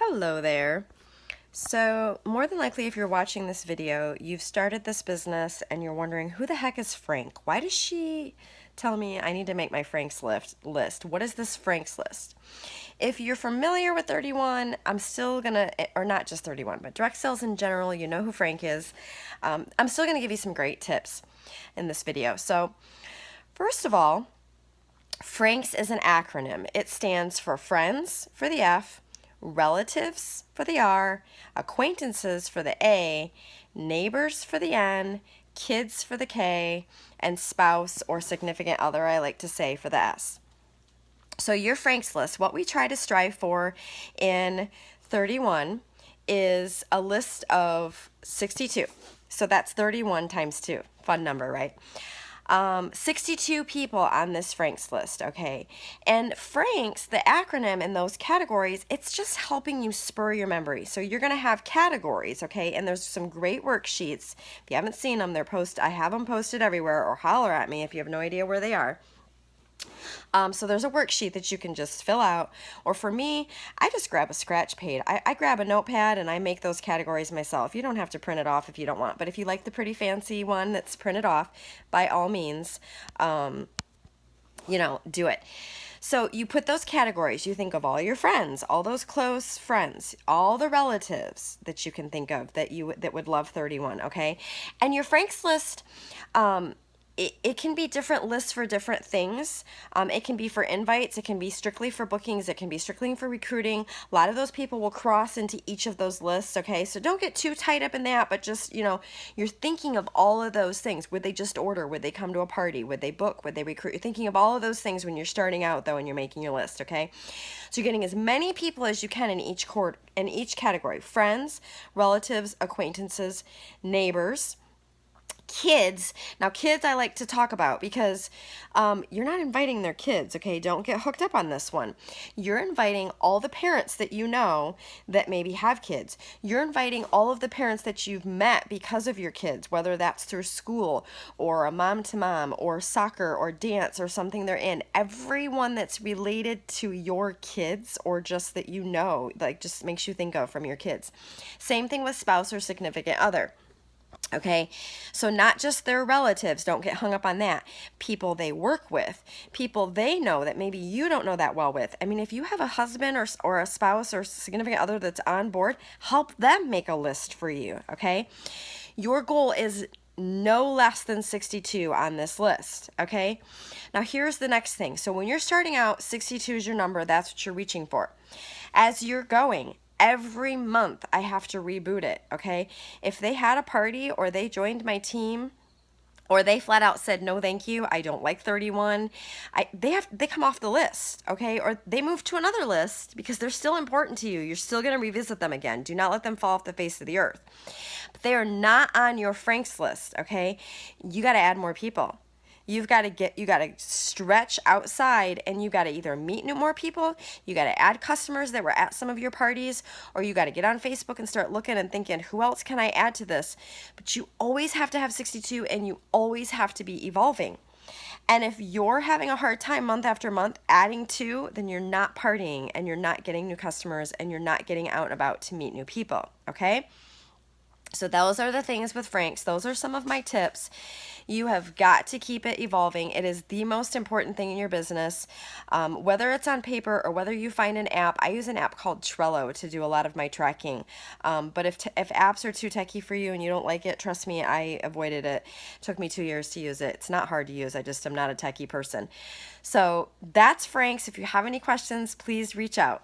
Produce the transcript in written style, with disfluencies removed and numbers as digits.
Hello there. So more than likely if you're watching this video, you've started this business and you're wondering, who the heck is Frank? Why does she tell me I need to make my Frank's list? What is this Frank's list? If you're familiar with 31, I'm still gonna, or not just 31, but direct sales in general, you know who Frank is. I'm still gonna give you some great tips in this video. So first of all, FRANKS is an acronym. It stands for friends for the F, relatives for the R, acquaintances for the A, neighbors for the N, kids for the K, and spouse or significant other, I like to say, for the S. So your FRANKS list, what we try to strive for in 31 is a list of 62. So that's 31 times 2. Fun number, right? 62 people on this FRANKS list, okay? And FRANKS, the acronym in those categories, it's just helping you spur your memory. So you're going to have categories, okay? And there's some great worksheets. If you haven't seen them, I have them posted everywhere, or holler at me if you have no idea where they are. So there's a worksheet that you can just fill out, or for me, I just grab a scratch pad. I grab a notepad and I make those categories myself. You don't have to print it off if you don't want, but if you like the pretty fancy one that's printed off, by all means, do it. So you put those categories, you think of all your friends, all those close friends, all the relatives that you can think of that would love 31, okay? And your Frank's list, it can be different lists for different things. It can be for invites. It can be strictly for bookings. It can be strictly for recruiting. A lot of those people will cross into each of those lists, okay? So don't get too tied up in that, but just, you're thinking of all of those things. Would they just order? Would they come to a party? Would they book? Would they recruit? You're thinking of all of those things when you're starting out, though, and you're making your list, okay? So you're getting as many people as you can in each category. Friends, relatives, acquaintances, neighbors, kids. Now, kids I like to talk about because you're not inviting their kids, okay? Don't get hooked up on this one. You're inviting all the parents that you know that maybe have kids. You're inviting all of the parents that you've met because of your kids, whether that's through school or a mom-to-mom or soccer or dance or something they're in. Everyone that's related to your kids or just that like just makes you think of from your kids. Same thing with spouse or significant other. Okay, so not just their relatives, don't get hung up on that. People they work with, people they know that maybe you don't know that well with. I mean, if you have a husband or a spouse or significant other that's on board, help them make a list for you, okay? Your goal is no less than 62 on this list, okay? Now here's the next thing. So when you're starting out, 62 is your number. That's what you're reaching for. As you're going, every month I have to reboot it, okay? If they had a party or they joined my team or they flat out said, no, thank you, I don't like 31, they come off the list, okay? Or they move to another list because they're still important to you. You're still going to revisit them again. Do not let them fall off the face of the earth. But they are not on your Frank's list, okay? You got to add more people. You got to stretch outside, and you got to either meet more people, you got to add customers that were at some of your parties, or you got to get on Facebook and start looking and thinking, who else can I add to this? But you always have to have 62, and you always have to be evolving. And if you're having a hard time month after month adding to, then you're not partying, and you're not getting new customers, and you're not getting out and about to meet new people, okay? So those are the things with Frank's. Those are some of my tips. You have got to keep it evolving. It is the most important thing in your business. Whether it's on paper or whether you find an app. I use an app called Trello to do a lot of my tracking. But if apps are too techy for you and you don't like it, trust me, I avoided it. It took me 2 years to use it. It's not hard to use. I just am not a techie person. So that's Frank's. If you have any questions, please reach out.